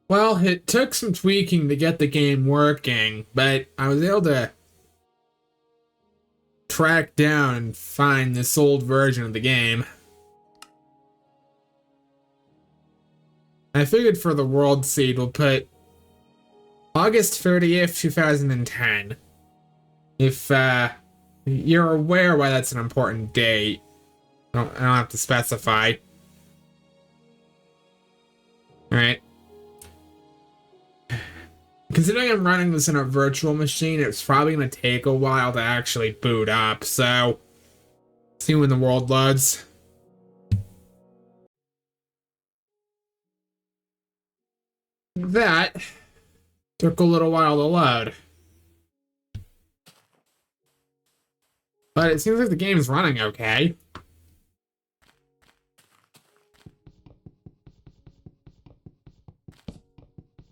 Well, it took some tweaking to get the game working, but I was able to track down and find this old version of the game. I figured for the world seed, we'll put August 30th, 2010. If you're aware why that's an important date, I don't have to specify. Alright. Considering I'm running this in a virtual machine, it's probably going to take a while to actually boot up, so see when the world loads. That took a little while to load. But it seems like the game's running okay.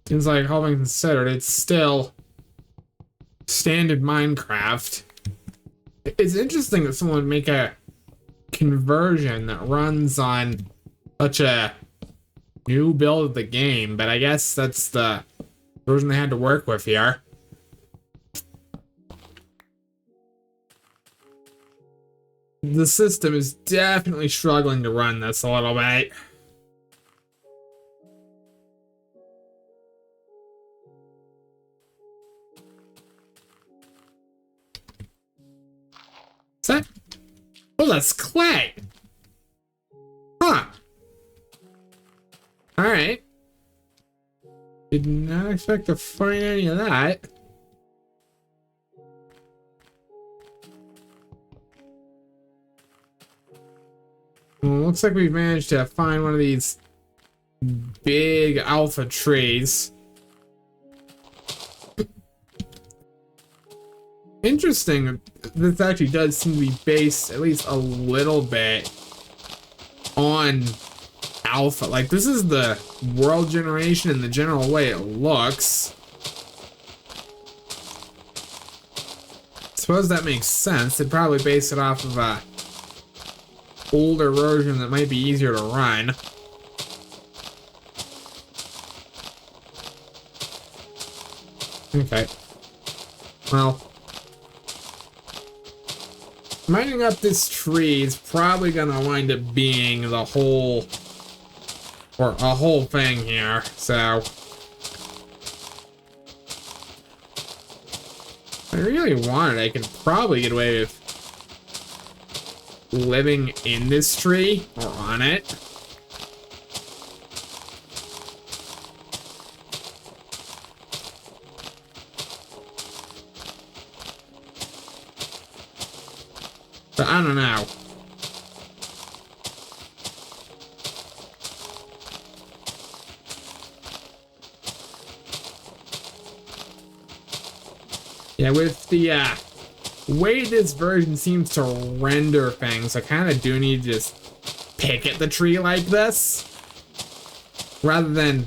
Seems like, all being considered, it's still standard Minecraft. It's interesting that someone would make a conversion that runs on such a new build of the game, but I guess that's the version they had to work with here. The system is definitely struggling to run this a little bit. Is that? Oh, that's clay. Huh. Alright. Did not expect to find any of that. Well, looks like we've managed to find one of these big alpha trees. Interesting, this actually does seem to be based at least a little bit on alpha. Like, this is the world generation in the general way it looks. Suppose that makes sense. They'd probably base it off of a older version that might be easier to run. Okay. Well, mining up this tree is probably gonna wind up being the whole, or a whole thing here, so if I really wanted, I could probably get away with living in this tree or on it. But I don't know. Yeah, with the way this version seems to render things, I kind of do need to just pick at the tree like this rather than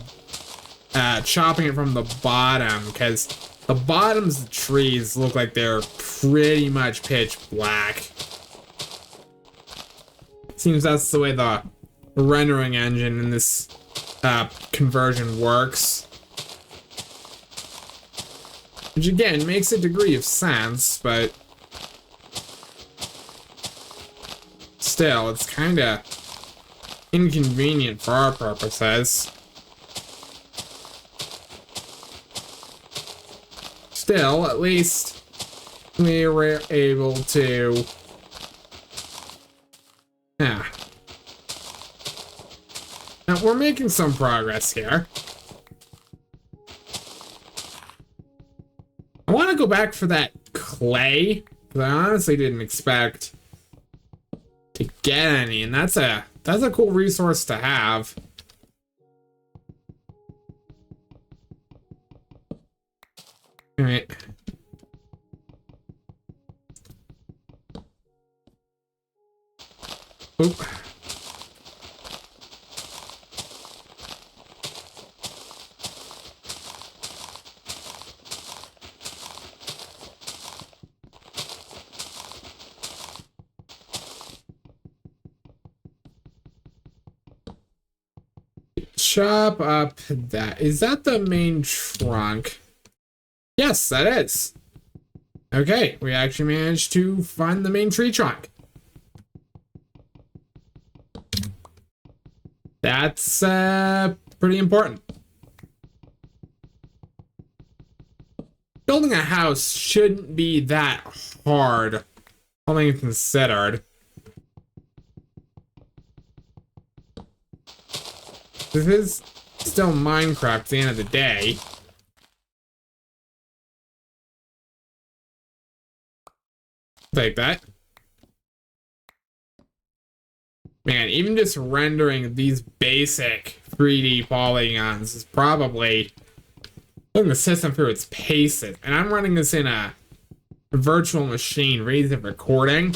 chopping it from the bottom, because the bottoms of the trees look like they're pretty much pitch black. Seems that's the way the rendering engine in this conversion works. Which again makes a degree of sense, but still, it's kinda inconvenient for our purposes. Still, at least we were able to... Yeah. Now, we're making some progress here. I want to go back for that clay, because I honestly didn't expect to get any, and that's a cool resource to have. All right. Oop. chop up that. Is that the main trunk? Yes, that is. Okay, we actually managed to find the main tree trunk. That's pretty important. Building a house shouldn't be that hard, all things considered. This is still Minecraft at the end of the day. Take that. Man, even just rendering these basic 3D polygons is probably putting the system through its paces. And I'm running this in a virtual machine, raising recording.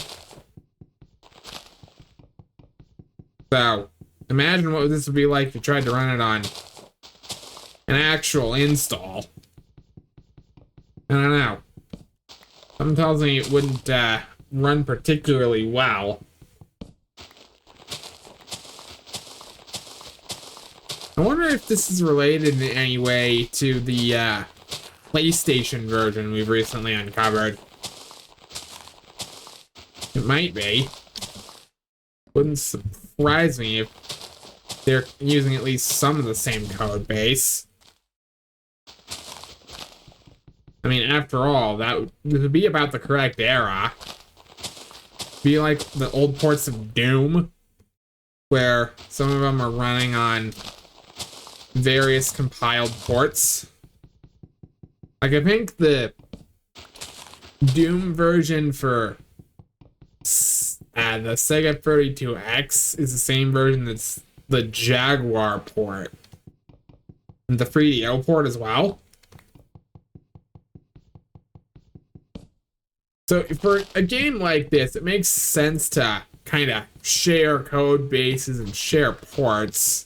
So, imagine what this would be like if you tried to run it on an actual install. I don't know. Something tells me it wouldn't run particularly well. I wonder if this is related in any way to the PlayStation version we've recently uncovered. It might be. Wouldn't surprise me if they're using at least some of the same code base. I mean, after all, this would be about the correct era. Be like the old ports of Doom, where some of them are running on various compiled ports. Like, I think the Doom version for the Sega 32X is the same version that's the Jaguar port. And the 3DO port as well. So for a game like this, it makes sense to kind of share code bases and share ports.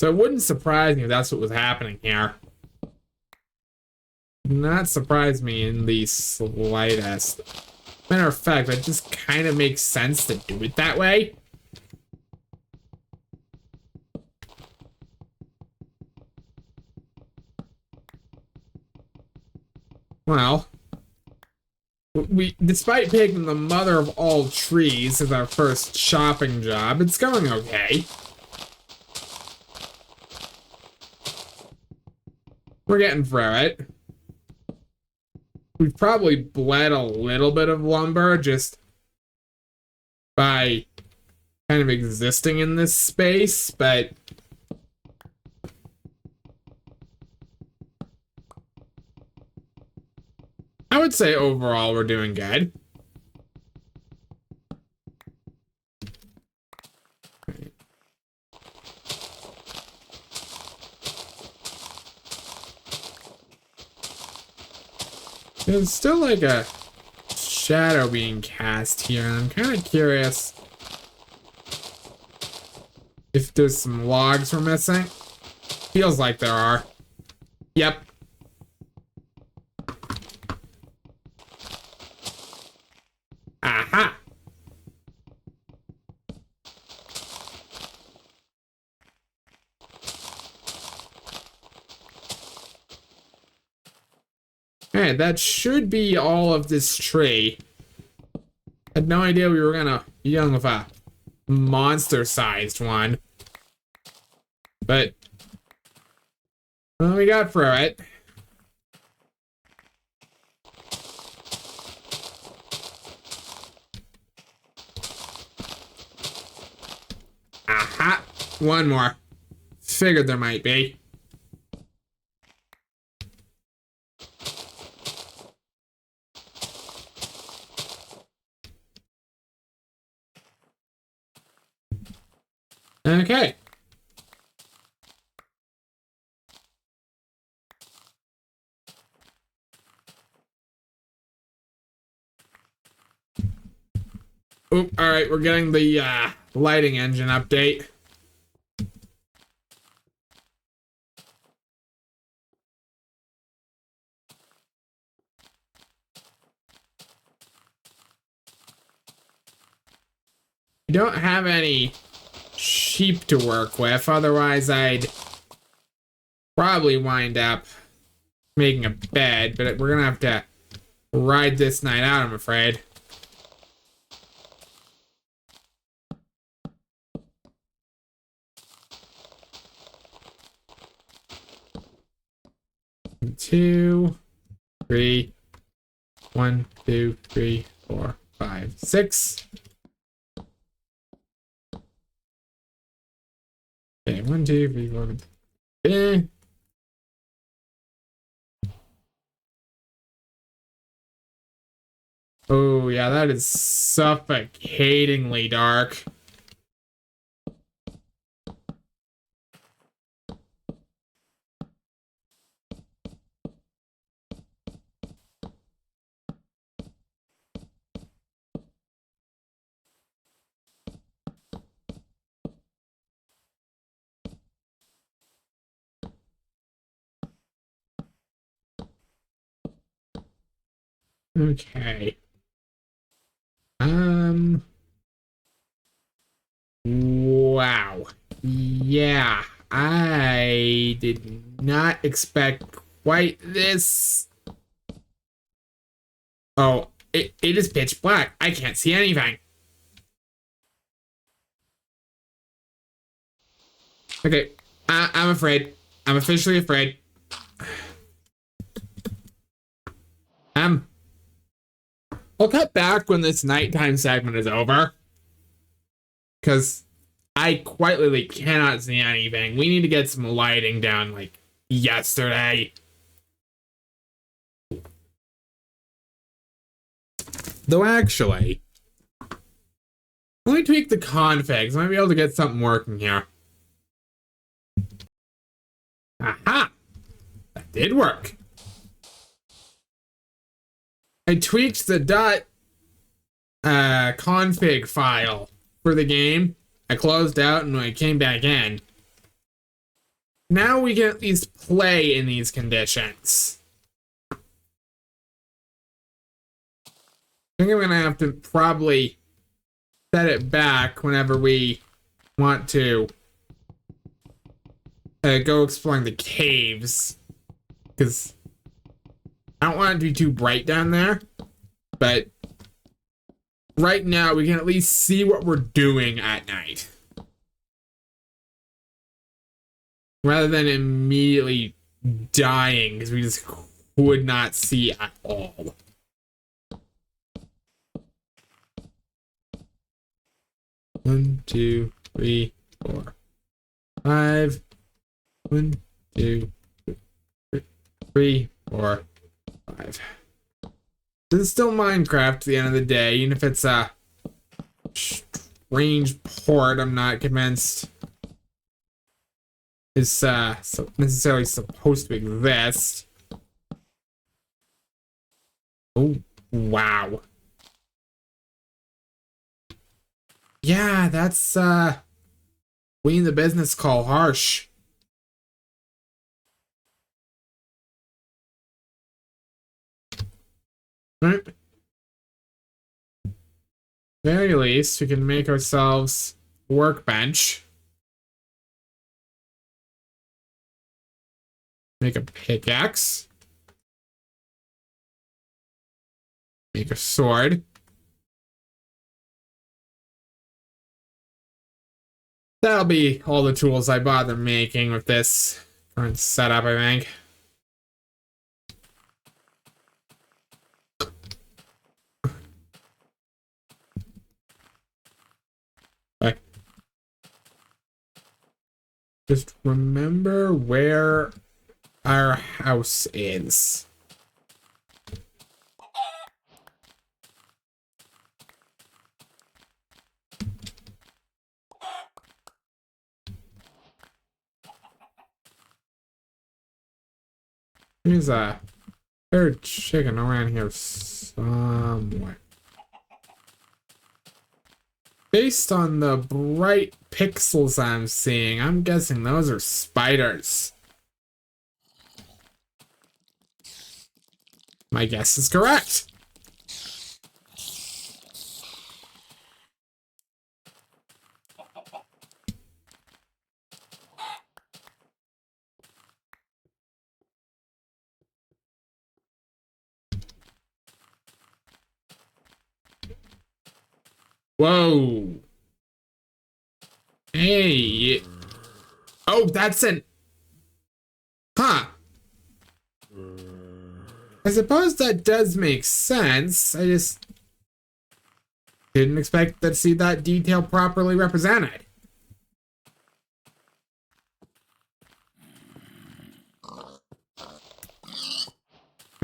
So it wouldn't surprise me if that's what was happening here. Not surprise me in the slightest. Matter of fact, that just kind of makes sense to do it that way. Well, despite picking the mother of all trees as our first shopping job, it's going okay. We're getting through it. We've probably bled a little bit of lumber just by kind of existing in this space, but I would say overall we're doing good. There's still like a shadow being cast here, and I'm kind of curious if there's some logs we're missing. Feels like there are. Yep. Aha! Alright, that should be all of this tree. Had no idea we were gonna be dealing with a monster-sized one. But, well, we got through it. Aha! One more. Figured there might be. Okay. Oop, alright, we're getting the lighting engine update. don't have any sheep to work with, otherwise I'd probably wind up making a bed, but we're gonna have to ride this night out, I'm afraid. Two, three, 1, 2, 3, 4, 5, 6. Okay, 1, 2, 3, 4, 5. Oh yeah, that is suffocatingly dark. Okay. Wow. Yeah, I did not expect quite this. Oh, it is pitch black. I can't see anything. Okay, I'm afraid. I'm officially afraid. I'll cut back when this nighttime segment is over. Because I quite literally cannot see anything. We need to get some lighting down like yesterday. Though actually, let me tweak the configs. I might be able to get something working here. Aha! That did work. I tweaked the config file for the game. I closed out and I came back in. Now we can at least play in these conditions. I think I'm gonna have to probably set it back whenever we want to go exploring the caves, because I don't want it to be too bright down there, but right now we can at least see what we're doing at night, rather than immediately dying because we just could not see at all. One, 2, 3, 4, 5. 1, 2, 3, 4, 5. This is still Minecraft at the end of the day, even if it's a strange port. I'm not convinced is necessarily supposed to exist. Oh wow. Yeah, that's we in the business call harsh. Right. Very least, we can make ourselves a workbench. Make a pickaxe. Make a sword. That'll be all the tools I bother making with this current setup, I think. Okay. Just remember where our house is. There's a third chicken around here somewhere. Based on the bright pixels I'm seeing, I'm guessing those are spiders. My guess is correct. Whoa. Hey. Oh, that's an... Huh. I suppose that does make sense. I just didn't expect to see that detail properly represented.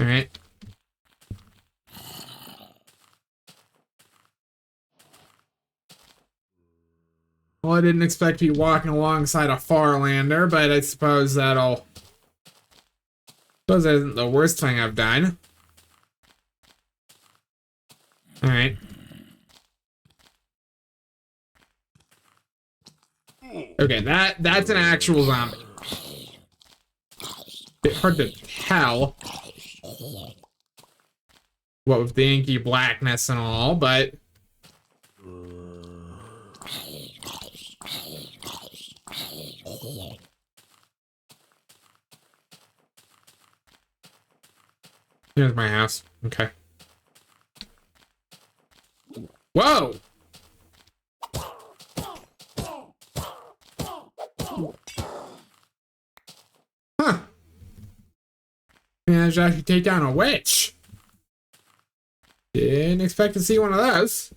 Alright. Well, I didn't expect to be walking alongside a Farlander, but I suppose that'll... Suppose that isn't the worst thing I've done. Alright. Okay, that's an actual zombie. Bit hard to tell what with the inky blackness and all, but here's my house. Okay. Whoa! Huh. Managed to actually take down a witch. Didn't expect to see one of those.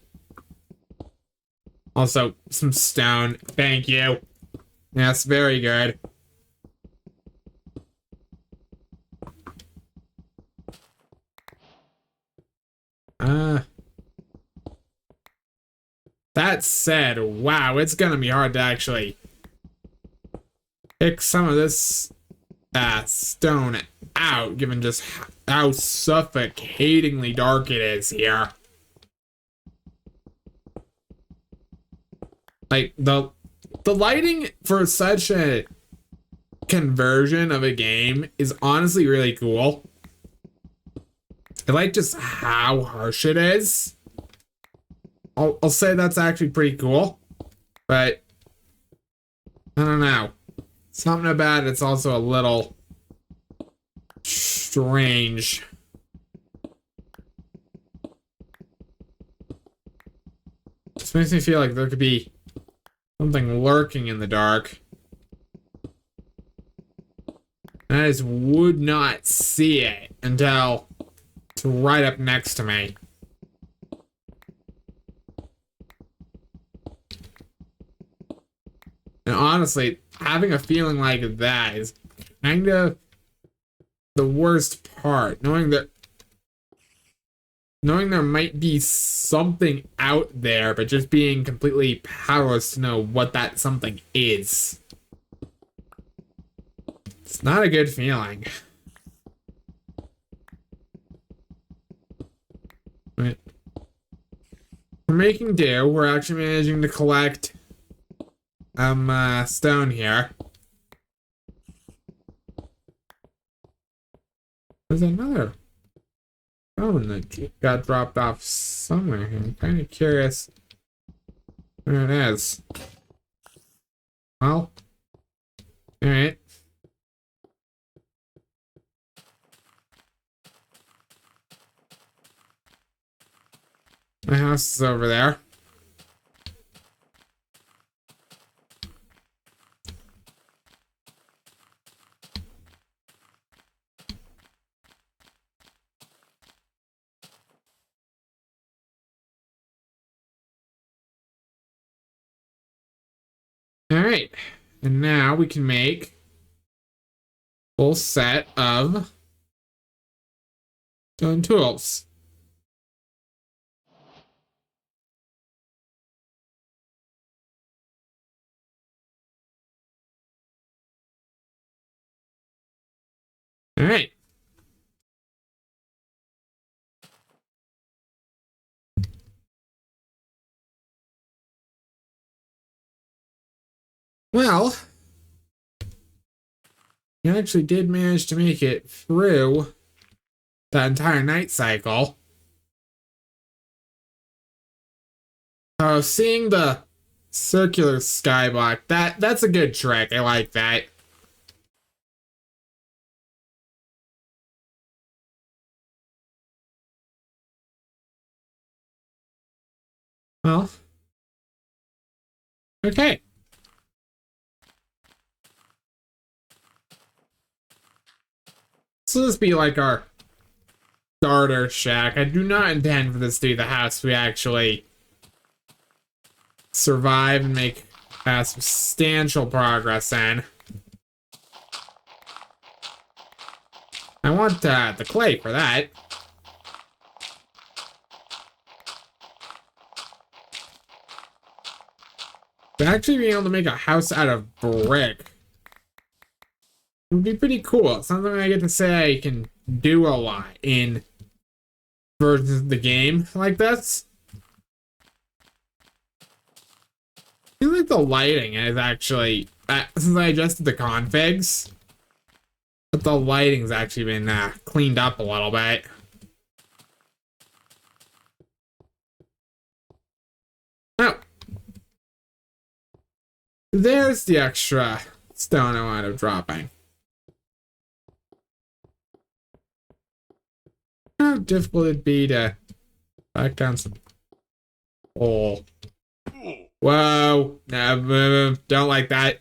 Also, some stone. Thank you. Yes, very good. That said, wow, it's gonna be hard to actually pick some of this stone out, given just how suffocatingly dark it is here. Like, the lighting for such a conversion of a game is honestly really cool. I like just how harsh it is. I'll say that's actually pretty cool, but I don't know. Something about it's also a little strange. Just makes me feel like there could be something lurking in the dark. And I just would not see it until it's right up next to me. And honestly, having a feeling like that is kind of the worst part. Knowing there might be something out there, but just being completely powerless to know what that something is. It's not a good feeling. Right. We're making do. We're actually managing to collect stone here. There's another stone that got dropped off somewhere here. I'm kind of curious where it is. Well, alright. My house is over there. Alright, and now we can make full set of stone tools. Alright. Well, you actually did manage to make it through the entire night cycle. So seeing the circular skyblock, that's a good trick. I like that. Well, Okay. So this be like our starter shack. I do not intend for this to be the house we actually survive and make substantial progress in. I want the clay for that. But actually being able to make a house out of brick would be pretty cool. It's something I get to say I can do a lot in versions of the game like this. I feel like the lighting is actually, since I adjusted the configs, but the lighting's actually been cleaned up a little bit. Oh. There's the extra stone I wound up dropping. How difficult it'd be to back down some coal. Whoa. No, don't like that.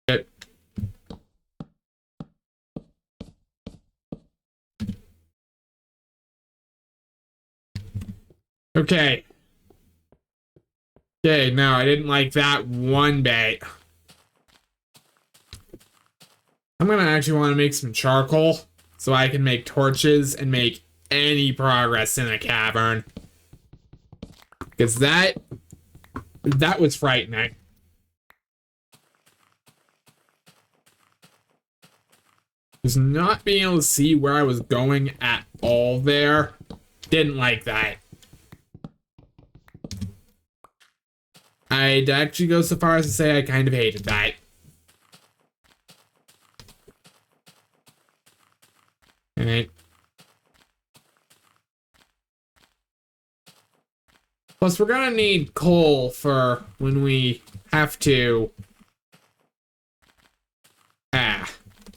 It. Okay. Okay, no, I didn't like that one bit. I'm gonna actually want to make some charcoal so I can make torches and make any progress in a cavern. Because that was frightening. Just not being able to see where I was going at all there. Didn't like that. I'd actually go so far as to say I kind of hated that. Alright. Plus, we're gonna need coal for when we have to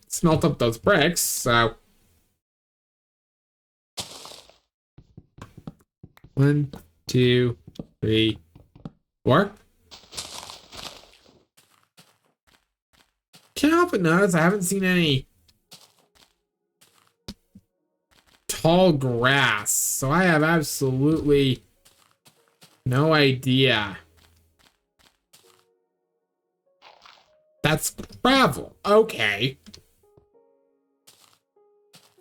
smelt up those bricks, so 1, 2, 3, 4. Can't help but notice I haven't seen any tall grass, so I have absolutely no idea. That's gravel. Okay.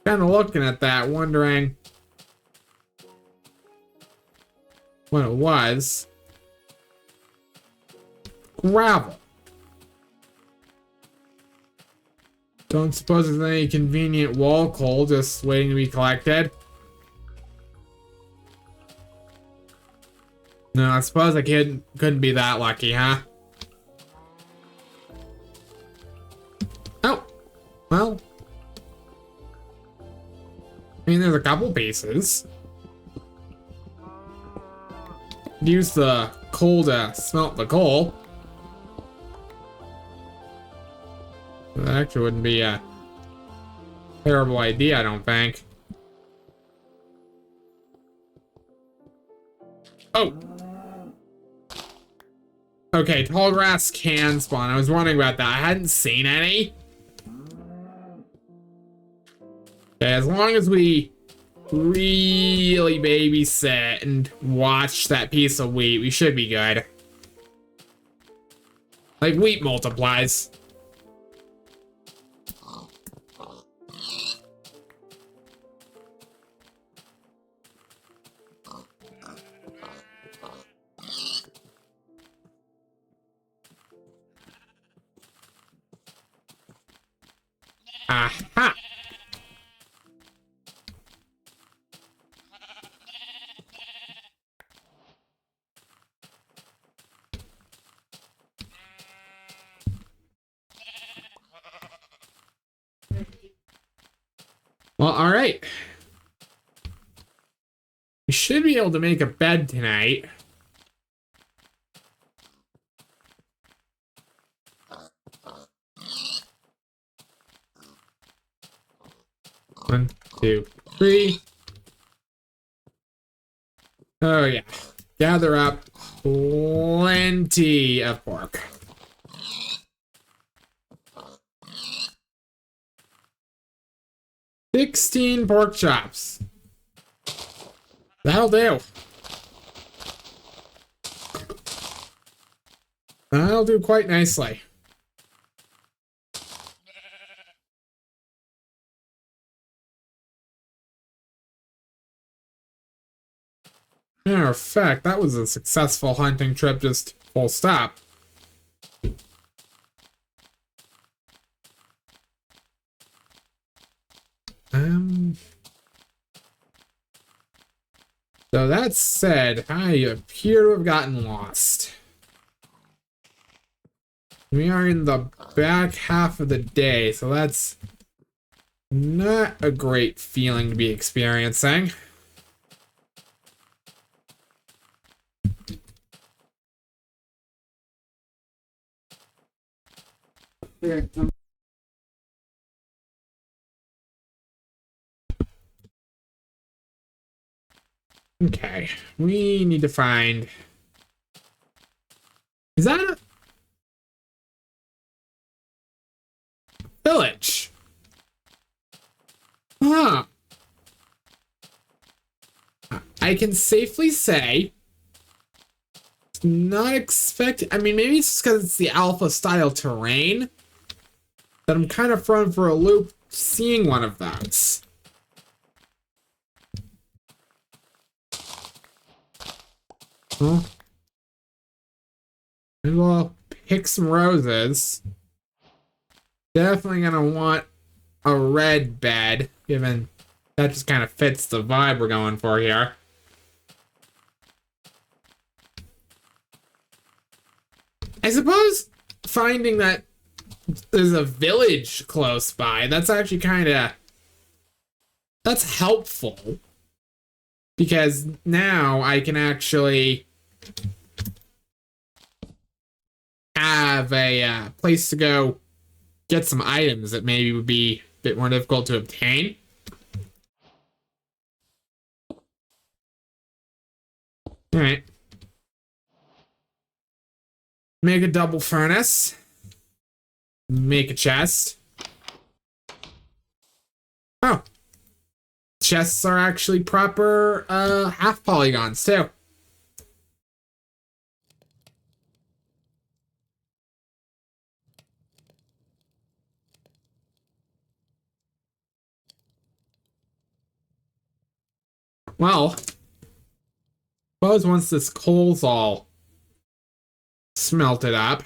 Kind of looking at that, wondering what it was. Gravel. Don't suppose there's any convenient wall coal just waiting to be collected. No, I suppose I couldn't be that lucky, huh? Oh, well. I mean, there's a couple pieces. Use the coal to smelt the coal. That actually wouldn't be a terrible idea, I don't think. Oh! Okay, tall grass can spawn. I was wondering about that. I hadn't seen any. Okay, as long as we really babysit and watch that piece of wheat, we should be good. Like, wheat multiplies. Aha! Well, all right. We should be able to make a bed tonight. One, two, three. Oh, yeah. gather up plenty of pork. $16 pork chops. That'll do. That'll do quite nicely. Matter of fact, that was a successful hunting trip, just full stop. So that said, I appear to have gotten lost. We are in the back half of the day, so that's not a great feeling to be experiencing. Okay, we need to find... Is that a village? Huh. I can safely say not expect. I mean, maybe it's just because it's the alpha style terrain that I'm kind of thrown for a loop seeing one of those. Huh? Maybe we'll pick some roses. Definitely gonna want a red bed, given that just kind of fits the vibe we're going for here. I suppose finding that there's a village close by, that's actually that's helpful. Because now I can actually have a place to go get some items that maybe would be a bit more difficult to obtain. Alright. Make a double furnace. Make a chest. Oh. Chests are actually proper half polygons too. Well, suppose once this coal's all smelted up.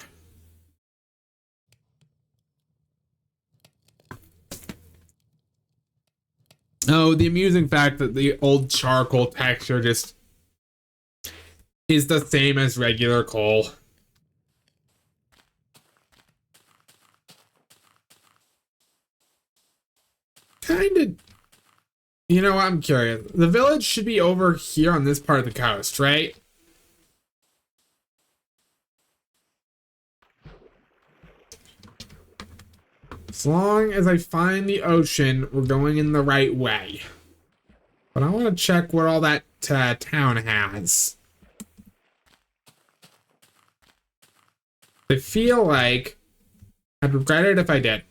Oh, the amusing fact that the old charcoal texture just is the same as regular coal. Kinda. You know, I'm curious. The village should be over here on this part of the coast, right? As long as I find the ocean, we're going in the right way. But I want to check what all that town has. I feel like I'd regret it if I did.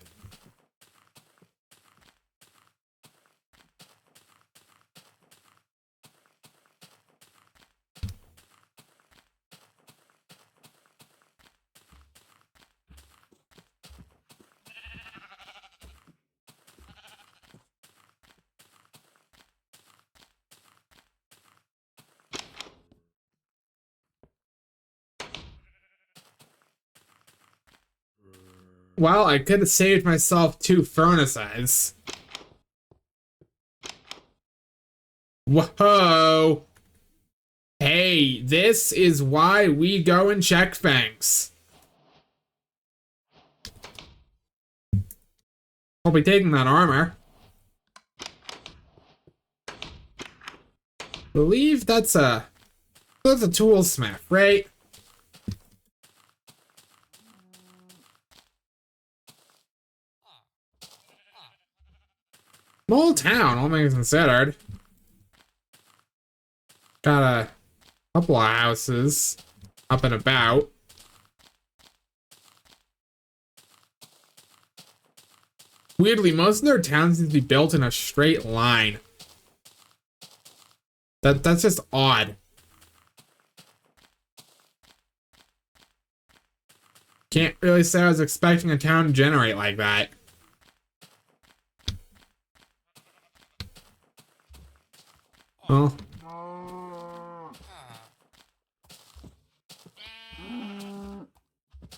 Well, I could have saved myself 2 furnaces. Whoa! Hey, this is why we go and check things. I'll be taking that armor. Believe that's a toolsmith, right? Small town, all things considered. Got a Couple of houses up and about. Weirdly, most of their towns seem to be built in a straight line. That's just odd. Can't really say I was expecting a town to generate like that. Well.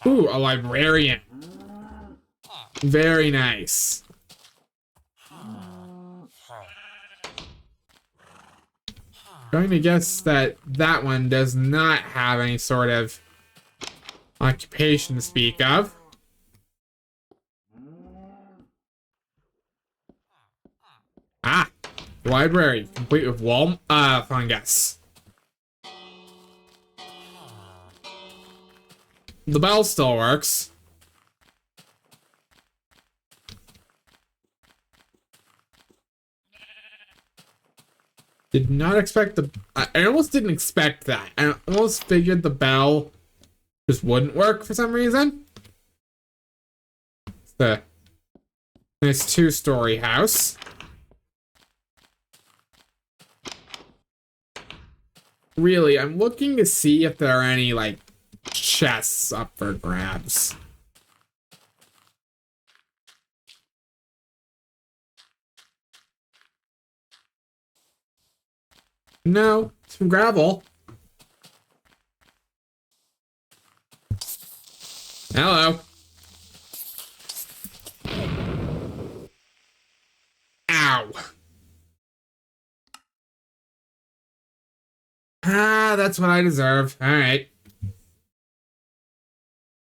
Ooh, a librarian. Very nice. Going to guess that that one does not have any sort of occupation to speak of. Ah, library complete with wall fungus. The bell still works. Did not expect the... I almost didn't expect that. I almost figured the bell just wouldn't work for some reason. It's the nice two-story house. Really, I'm looking to see if there are any, like, chests up for grabs. No, some gravel. Hello. Ow. Ah, that's what I deserve. All right.